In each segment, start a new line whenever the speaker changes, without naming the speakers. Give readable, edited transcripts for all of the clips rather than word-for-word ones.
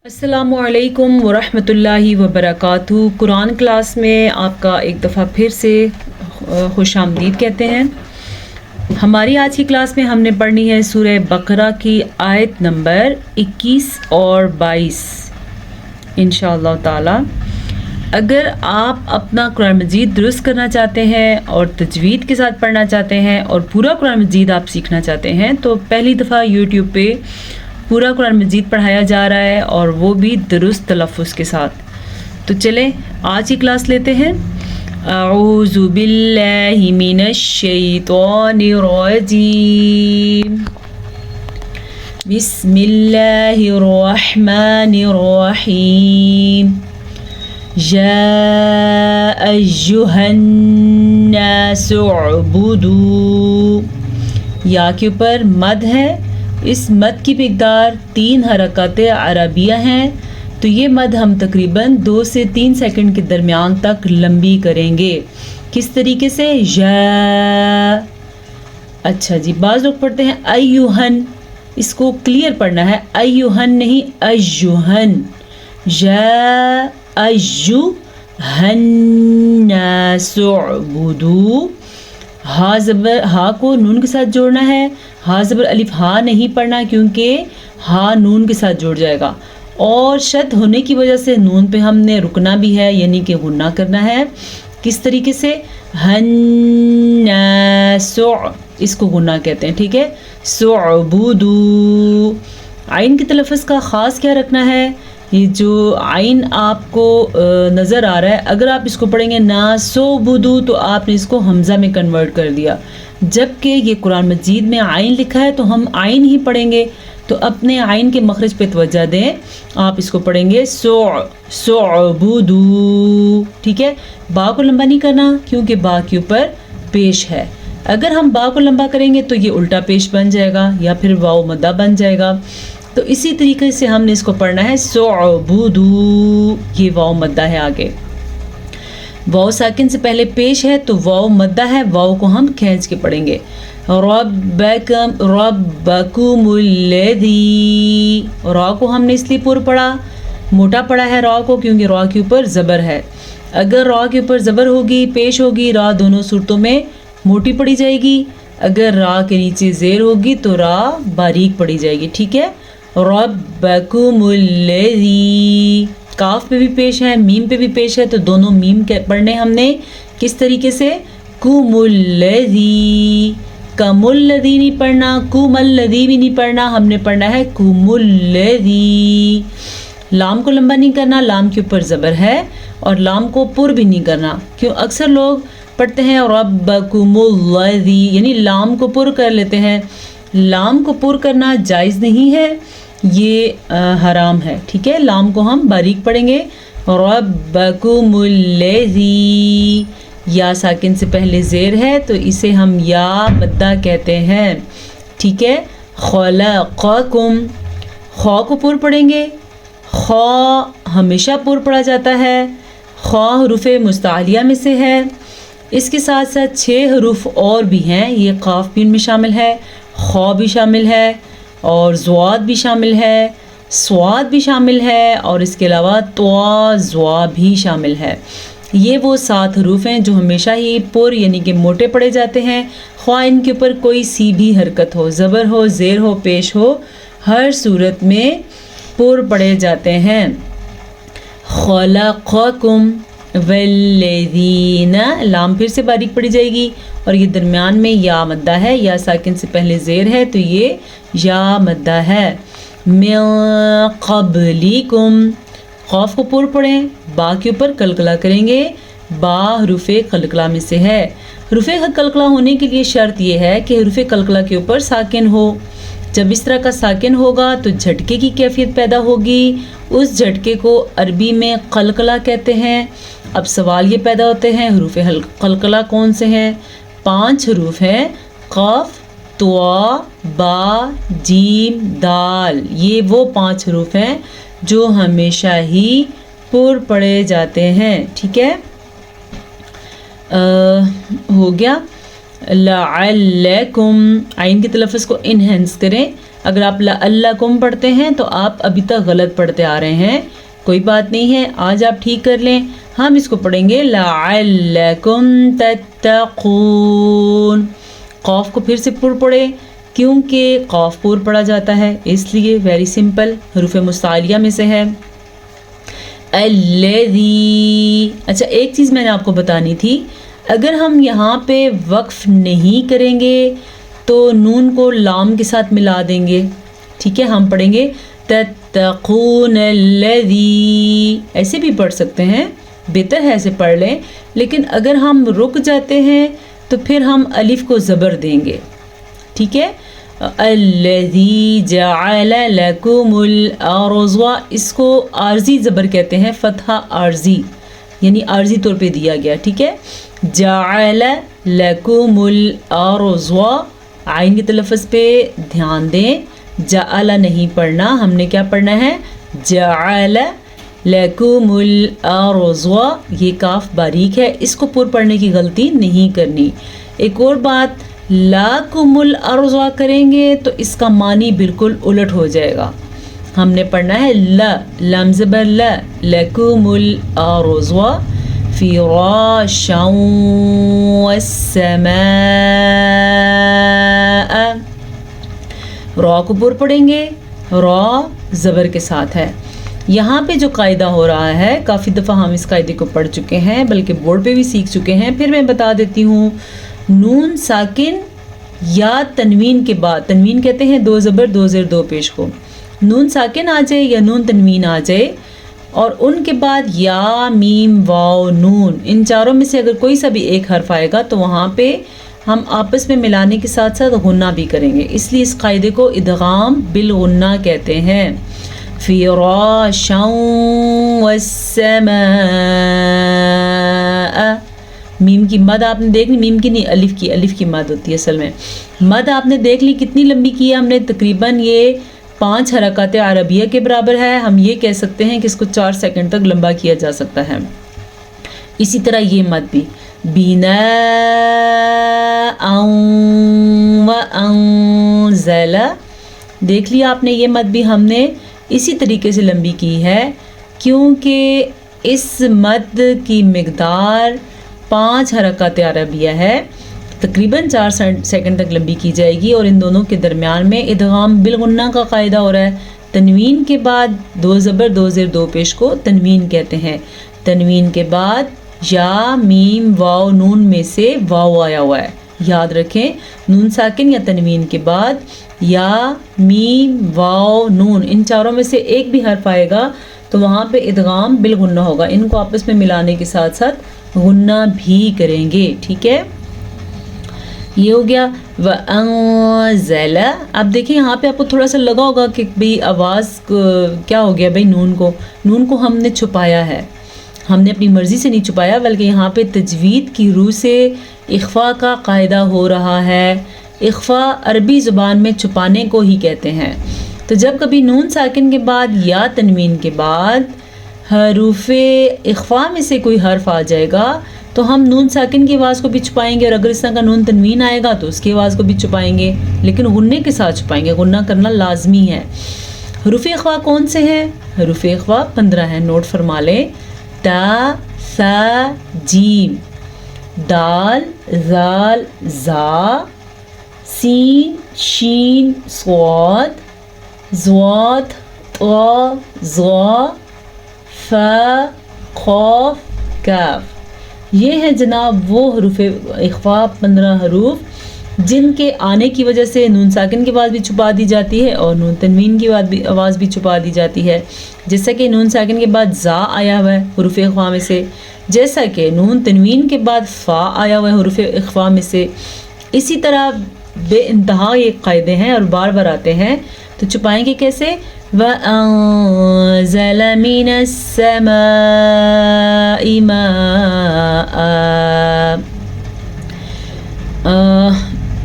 السلام علیکم ورحمۃ اللہ وبرکاتہ۔ قرآن کلاس میں آپ کا ایک دفعہ پھر سے خوش آمدید کہتے ہیں۔ ہماری آج کی کلاس میں ہم نے پڑھنی ہے سورہ بقرہ کی آیت نمبر 21 اور 22 انشاءاللہ تعالی۔ اگر آپ اپنا قرآن مجید درست کرنا چاہتے ہیں اور تجوید کے ساتھ پڑھنا چاہتے ہیں اور پورا قرآن مجید آپ سیکھنا چاہتے ہیں تو پہلی دفعہ یوٹیوب پہ پورا قرآن مجید پڑھایا جا رہا ہے اور وہ بھی درست تلفظ کے ساتھ۔ تو چلیں آج کی کلاس لیتے ہیں۔ اعوذ باللہ من الشیطان الرجیم، بسم اللہ الرحمن الرحیم، یا ایہا الناس اعبدوا، یا کے اوپر مد ہے۔ اس مد کی مقدار 3 حرکات عربیہ ہیں، تو یہ مد ہم تقریباً 2 سے 3 سیکنڈ کے درمیان تک لمبی کریں گے۔ کس طریقے سے؟ یا، اچھا جی، بعض لوگ پڑھتے ہیں ایوہن، اس کو کلیئر پڑھنا ہے، ایوہن نہیں ایوہن، یا ایوہن ناس اعبدوا، ہا زبر، ہا کو نون کے ساتھ جوڑنا ہے، ہا زبر الف ہا نہیں پڑھنا کیونکہ ہا نون کے ساتھ جوڑ جائے گا، اور شد ہونے کی وجہ سے نون پہ ہم نے رکنا بھی ہے، یعنی کہ غنہ کرنا ہے۔ کس طریقے سے؟ ہناس، اس کو غنہ کہتے ہیں، ٹھیک ہے۔ سعبدو، عین کے تلفظ کا خاص کیا رکھنا ہے؟ یہ جو عین آپ کو نظر آ رہا ہے، اگر آپ اس کو پڑھیں گے نا سو بدو تو آپ نے اس کو حمزہ میں کنورٹ کر دیا، جبکہ یہ قرآن مجید میں عین لکھا ہے تو ہم عین ہی پڑھیں گے، تو اپنے عین کے مخرج پہ توجہ دیں، آپ اس کو پڑھیں گے سعبدو، ٹھیک ہے۔ با کو لمبا نہیں کرنا کیونکہ با کے اوپر پیش ہے، اگر ہم با کو لمبا کریں گے تو یہ الٹا پیش بن جائے گا یا پھر واو مدہ بن جائے گا، تو اسی طریقے سے ہم نے اس کو پڑھنا ہے سعبدو، یہ واو مدہ ہے، آگے واو ساکن سے پہلے پیش ہے تو واو مدہ ہے، واو کو ہم کھینچ کے پڑھیں گے۔ ربکم الذی، را کو ہم نے اس لیے پر پڑھا، موٹا پڑھا ہے را کو کیونکہ را کے اوپر زبر ہے، اگر را کے اوپر زبر ہوگی پیش ہوگی را دونوں صورتوں میں موٹی پڑھی جائے گی، اگر را کے نیچے زیر ہوگی تو را باریک پڑھی جائے گی، ٹھیک ہے۔ ربکم الذی، کاف پہ بھی پیش ہے میم پہ بھی پیش ہے تو دونوں میم پڑھنے ہم نے کس طریقے سے؟ کم الذی، کم الذی نہیں پڑھنا، کم الذی بھی نہیں پڑھنا، ہم نے پڑھنا ہے کم الذی۔ لام کو لمبا نہیں کرنا، لام کے اوپر زبر ہے، اور لام کو پر بھی نہیں کرنا، کیوں اکثر لوگ پڑھتے ہیں ربکم الذی یعنی لام کو پر کر لیتے ہیں، لام کو پر کرنا جائز نہیں ہے، یہ حرام ہے، ٹھیک ہے۔ لام کو ہم باریک پڑھیں گے، ربکم الذی، یا ساکن سے پہلے زیر ہے تو اسے ہم یا مدہ کہتے ہیں، ٹھیک ہے۔ خلقکم، خا کو پر پڑھیں گے، خا ہمیشہ پر پڑھا جاتا ہے، خا حروف مستعلیہ میں سے ہے، اس کے ساتھ ساتھ 6 حروف اور بھی ہیں، یہ قاف بین میں شامل ہے، خا بھی شامل ہے، اور زواد بھی شامل ہے، سواد بھی شامل ہے، اور اس کے علاوہ طوا زوا بھی شامل ہے۔ یہ وہ 7 حروف ہیں جو ہمیشہ ہی پر یعنی کہ موٹے پڑھے جاتے ہیں، خواہ ان کے اوپر کوئی سی بھی حرکت ہو، زبر ہو، زیر ہو، پیش ہو، ہر صورت میں پر پڑھے جاتے ہیں۔ خلقکم والذین، لام پھر سے باریک پڑھی جائے گی، اور یہ درمیان میں یا مدہ ہے، یا ساکن سے پہلے زیر ہے تو یہ یا مدہ ہے۔ من قبلکم، قاف کو پر پڑھیں، با کے اوپر قلقلہ کریں گے، با حروف قلقلہ میں سے ہے، حروف قلقلہ ہونے کے لیے شرط یہ ہے کہ حروف قلقلہ کے اوپر ساکن ہو، جب اس طرح کا ساکن ہوگا تو جھٹکے کی کیفیت پیدا ہوگی، اس جھٹکے کو عربی میں قلقلہ کہتے ہیں۔ اب سوال یہ پیدا ہوتے ہیں حروف قلقلہ کون سے ہیں؟ 5 حروف ہیں، قاف، طوا، با، جیم، دال، یہ وہ 5 حروف ہیں جو ہمیشہ ہی پر پڑھے جاتے ہیں، ٹھیک ہے۔ ہو گیا۔ لعلکم، عین کے تلفظ کو انہینس کریں، اگر آپ لعلکم پڑھتے ہیں تو آپ ابھی تک غلط پڑھتے آ رہے ہیں، کوئی بات نہیں ہے، آج آپ ٹھیک کر لیں. ہم اس کو پڑھیں گے لعلکم تتقون. قاف کو پھر سے پر پڑھے کیونکہ قاف پر پڑھا جاتا ہے، اس لیے ویری سمپل حروف مستعلیہ میں سے ہے. الذی. اچھا ایک چیز میں نے آپ کو بتانی تھی، اگر ہم یہاں پہ وقف نہیں کریں گے تو نون کو لام کے ساتھ ملا دیں گے. ٹھیک ہے، ہم پڑھیں گے تتقون الذی، ایسے بھی پڑھ سکتے ہیں، بہتر ہے ایسے پڑھ لیں. لیکن اگر ہم رک جاتے ہیں تو پھر ہم الف کو زبر دیں گے. ٹھیک ہے، الذی جعل لکم الارض، اس کو عارضی زبر کہتے ہیں، فتحہ عارضی یعنی عارضی طور پہ دیا گیا. ٹھیک ہے، جعل لکم الارض، عین کے تلفظ پہ دھیان دیں، جعل نہیں پڑھنا، ہم نے کیا پڑھنا ہے، جعل لکم الارض. یہ کاف باریک ہے، اس کو پر پڑھنے کی غلطی نہیں کرنی. ایک اور بات، لکم الارض کریں گے تو اس کا معنی بالکل الٹ ہو جائے گا. ہم نے پڑھنا ہے لام زبر لکم الارض فراشا والسماء. را کو پر پڑھیں گے، را زبر کے ساتھ ہے. یہاں پہ جو قاعدہ ہو رہا ہے، کافی دفعہ ہم اس قاعدے کو پڑھ چکے ہیں، بلکہ بورڈ پہ بھی سیکھ چکے ہیں، پھر میں بتا دیتی ہوں. نون ساکن یا تنوین کے بعد، تنوین کہتے ہیں دو زبر دو زیر دو پیش کو، نون ساکن آ جائے یا نون تنوین آ جائے اور ان کے بعد یا میم واو نون، ان چاروں میں سے اگر کوئی سا بھی ایک حرف آئے گا تو وہاں پہ ہم آپس میں ملانے کے ساتھ ساتھ غنہ بھی کریں گے. اس لیے اس قاعدے کو ادغام بالغنہ کہتے ہیں. فراشا والسماء. میم کی مد آپ نے دیکھ لی، میم کی نہیں الف کی مد ہوتی ہے اصل میں. مد آپ نے دیکھ لی کتنی لمبی کی ہے ہم نے، تقریباً یہ 5 حرکات عربیہ کے برابر ہے. ہم یہ کہہ سکتے ہیں کہ اس کو 4 سیکنڈ تک لمبا کیا جا سکتا ہے. اسی طرح یہ مد بھی بِنَاءً وَأَنزَلَ، دیکھ لیا آپ نے، یہ مد بھی ہم نے اسی طریقے سے لمبی کی ہے کیونکہ اس مد کی مقدار 5 حرکات عربیہ ہے، تقریباً 4 سیکنڈ تک لمبی کی جائے گی. اور ان دونوں کے درمیان میں ادغام بالغنہ کا قاعدہ ہو رہا ہے. تنوین کے بعد دو زبر دو زیر دو پیش کو تنوین کہتے ہیں. تنوین کے بعد یا میم واو نون میں سے واو آیا ہوا ہے، یاد رکھیں. نون ساکن یا تنوین کے بعد یا میم واو نون، ان چاروں میں سے ایک بھی حرف آئے گا تو وہاں پہ ادغام بالغنہ ہوگا. ان کو آپس میں ملانے کے ساتھ ساتھ غنہ بھی کریں گے. ٹھیک ہے، یہ ہو گیا. وَأَنزَلَ. اب دیکھیں یہاں پہ آپ کو تھوڑا سا لگا ہوگا کہ بھئی آواز کیا ہو گیا، بھئی نون کو ہم نے چھپایا ہے. ہم نے اپنی مرضی سے نہیں چھپایا، بلکہ یہاں پہ تجوید کی روح سے اخفا کا قاعدہ ہو رہا ہے. اخفا عربی زبان میں چھپانے کو ہی کہتے ہیں. تو جب کبھی نون ساکن کے بعد یا تنوین کے بعد حروف اخفا میں سے کوئی حرف آ جائے گا تو ہم نون ساکن کی آواز کو بھی چھپائیں گے، اور اگر اس طرح کا نون تنوین آئے گا تو اس کی آواز کو بھی چھپائیں گے، لیکن غنّے کے ساتھ چھپائیں گے. غنّہ کرنا لازمی ہے. حروف اخفا کون سے ہیں؟ حروف اخفا 15 ہیں، نوٹ فرما لیں. تا ثا جیم، دال ذال زا، سین شین صاد، ضاد طا ظا، فا قاف کاف. یہ ہیں جناب وہ حروف اخفا 15 حروف جن کے آنے کی وجہ سے نون ساکن کی آواز بھی چھپا دی جاتی ہے اور نون تنوین کی آواز بھی چھپا دی جاتی ہے. جیسا کہ نون ساکن کے بعد زا آیا ہوا ہے حروف اخفا میں سے، جیسا کہ نون تنوین کے بعد فا آیا ہوا ہے حروف اخفا میں سے. اسی طرح بے انتہا یہ قاعدے ہیں اور بار بار آتے ہیں. تو چھپائیں گے کیسے؟ وَأَنزَلَ مِنَ السَّمَاءِ مَاءً.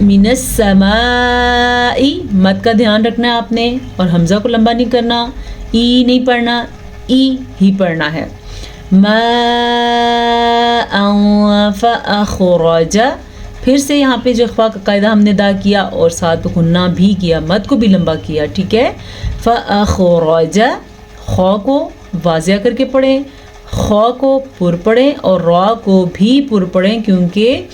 من السماء، مد کا دھیان رکھنا ہے آپ نے، اور حمزہ کو لمبا نہیں کرنا، ای نہیں پڑھنا، ای ہی پڑھنا ہے. ماء فأخرج، پھر سے یہاں پہ جو اخفا کا قاعدہ ہم نے ادا کیا اور ساتھ غنہ بھی کیا، مد کو بھی لمبا کیا، ٹھیک ہے. فَأَخْرَجَ، خو کو واضح کر کے پڑھیں، خو کو پر پڑھیں اور را کو بھی پر پڑھیں کیونکہ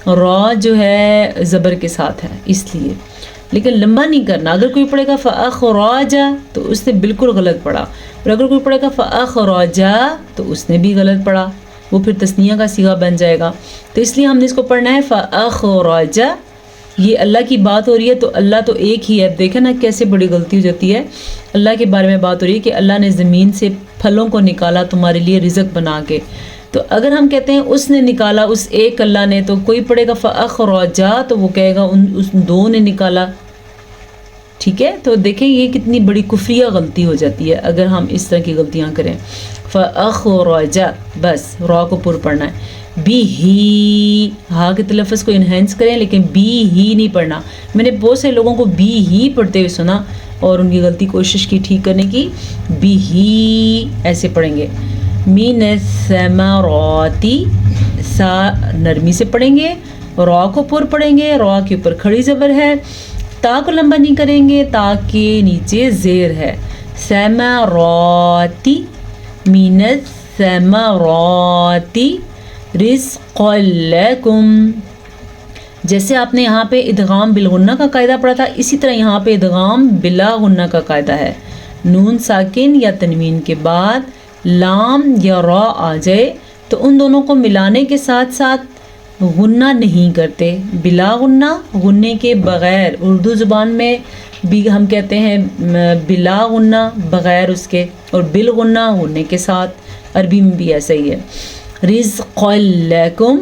را جو ہے زبر کے ساتھ ہے اس لیے، لیکن لمبا نہیں کرنا. اگر کوئی پڑھے گا فَأَخْرَجَ تو اس نے بالکل غلط پڑھا، اور اگر کوئی پڑھے گا فَأَخْرَجَ تو اس نے بھی غلط پڑھا، وہ پھر تثنیہ کا صیغہ بن جائے گا. تو اس لیے ہم نے اس کو پڑھنا ہے فَأَخْرَجَ. یہ اللہ کی بات ہو رہی ہے تو اللہ تو ایک ہی ہے. دیکھیں نا کیسے بڑی غلطی ہو جاتی ہے. اللہ کے بارے میں بات ہو رہی ہے کہ اللہ نے زمین سے پھلوں کو نکالا تمہارے لیے رزق بنا کے. تو اگر ہم کہتے ہیں اس نے نکالا، اس ایک اللہ نے، تو کوئی پڑھے گا فَأَخْرَجَ تو وہ کہے گا اس دو نے نکالا. ٹھیک ہے، تو دیکھیں یہ کتنی بڑی کفریہ غلطی ہو جاتی ہے اگر ہم اس طرح کی غلطیاں کریں. فَأَخْرَجَ، بس را کو پر پڑھنا ہے. بی ہی، ہا کے تلفظ کو انہینس کریں لیکن بی ہی نہیں پڑھنا. میں نے بہت سے لوگوں کو بی ہی پڑھتے ہوئے سنا اور ان کی غلطی کوشش کی ٹھیک کرنے کی. بی ہی ایسے پڑھیں گے. مِنَ الثَّمَرَاتِ، سا نرمی سے پڑھیں گے، را کو پر پڑھیں گے، را کے اوپر کھڑی زبر ہے، تا کو لمبا نہیں کریں گے، تا کے نیچے زیر ہے. ثمرات، مِنَ الثَّمَرَاتِ رِزْقًا لَكُمْ. جیسے آپ نے یہاں پہ ادغام بالغنہ کا قاعدہ پڑھا تھا، اسی طرح یہاں پہ ادغام بلا غنہ کا قاعدہ ہے. نون ساکن یا تنوین کے بعد لام یا را آ جائے تو ان دونوں کو ملانے کے ساتھ ساتھ غنہ نہیں کرتے. بلا غنہ، غنے کے بغیر. اردو زبان میں بھی ہم کہتے ہیں بلا غنہ بغیر اس کے، اور بالغنہ غنے کے ساتھ. عربی میں بھی ایسا ہی ہے. رزقا لکم،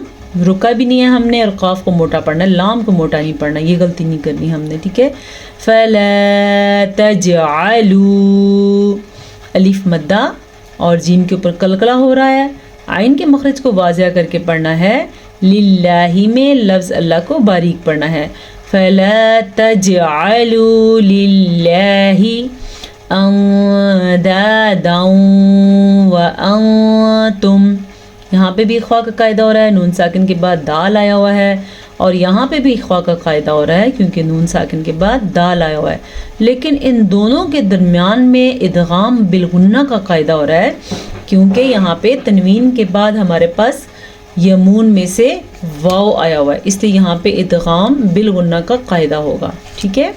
رکا بھی نہیں ہے ہم نے، اور قاف کو موٹا پڑھنا ہے، لام کو موٹا نہیں پڑھنا، یہ غلطی نہیں کرنی ہم نے. ٹھیک ہے. فلا تجعلوا، الف مدہ اور جیم کے اوپر قلقلہ ہو رہا ہے، عین کے مخرج کو واضح کر کے پڑھنا ہے. للہ میں لفظ اللہ کو باریک پڑھنا ہے. فلا تجعلوا للہ اندادا وانتم، یہاں پہ بھی اخفا کا قاعدہ ہو رہا ہے، نون ساکن کے بعد دال آیا ہوا ہے، اور یہاں پہ بھی اخفا کا قاعدہ ہو رہا ہے کیونکہ نون ساکن کے بعد دال آیا ہوا ہے. لیکن ان دونوں کے درمیان میں ادغام بالغنہ کا قاعدہ ہو رہا ہے کیونکہ یہاں پہ تنوین کے بعد ہمارے پاس یمون میں سے واو آیا ہوا ہے، اس لیے یہاں پہ ادغام بالغنہ کا قاعدہ ہوگا. ٹھیک ہے.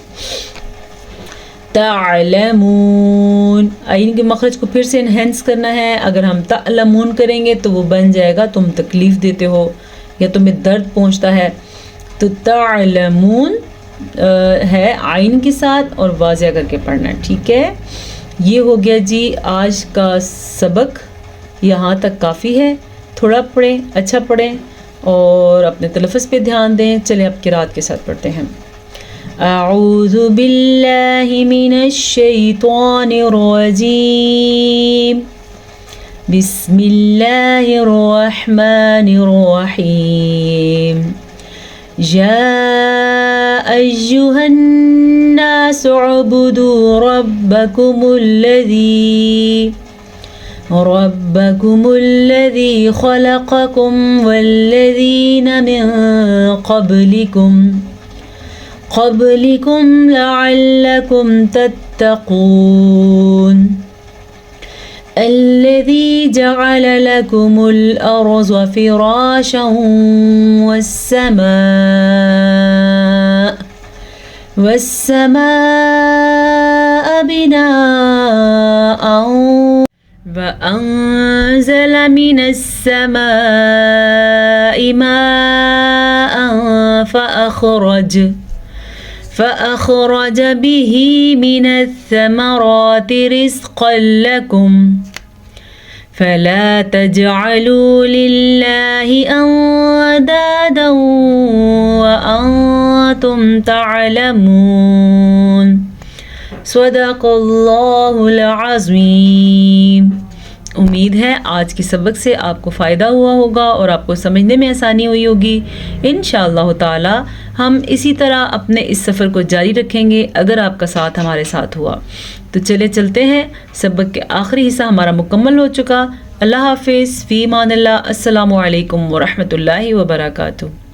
تعلمون، عین کے مخرج کو پھر سے انہینس کرنا ہے. اگر ہم تعلمون کریں گے تو وہ بن جائے گا تم تکلیف دیتے ہو یا تمہیں درد پہنچتا ہے. تو تعلمون ہے عین کے ساتھ اور واضح کر کے پڑھنا ہے. ٹھیک ہے. یہ ہو گیا جی آج کا سبق، یہاں تک کافی ہے. تھوڑا پڑھیں، اچھا پڑھیں اور اپنے تلفظ پہ دھیان دیں. چلیں اب قرات کے ساتھ پڑھتے ہیں. اعوذ باللہ من الشیطان الرجیم، بسم اللہ الرحمن الرحیم. یا ایہا الناس اعبدوا ربکم الذی خلقکم والذین من قبلکم لعلکم تتقون. الذي جعل لكم الأرض فراشا والسماء بناء وأنزل من السماء ماء فأخرج به من الثمرات رزقا لكم فلا تجعلوا لله أندادا وأنتم تعلمون. صدق اللہ العظیم. امید ہے آج کے سبق سے آپ کو فائدہ ہوا ہوگا اور آپ کو سمجھنے میں آسانی ہوئی ہوگی. انشاءاللہ تعالی ہم اسی طرح اپنے اس سفر کو جاری رکھیں گے اگر آپ کا ساتھ ہمارے ساتھ ہوا. تو چلتے ہیں، سبق کے آخری حصہ ہمارا مکمل ہو چکا. اللہ حافظ، فی امان اللہ. السلام علیکم ورحمۃ اللہ وبرکاتہ.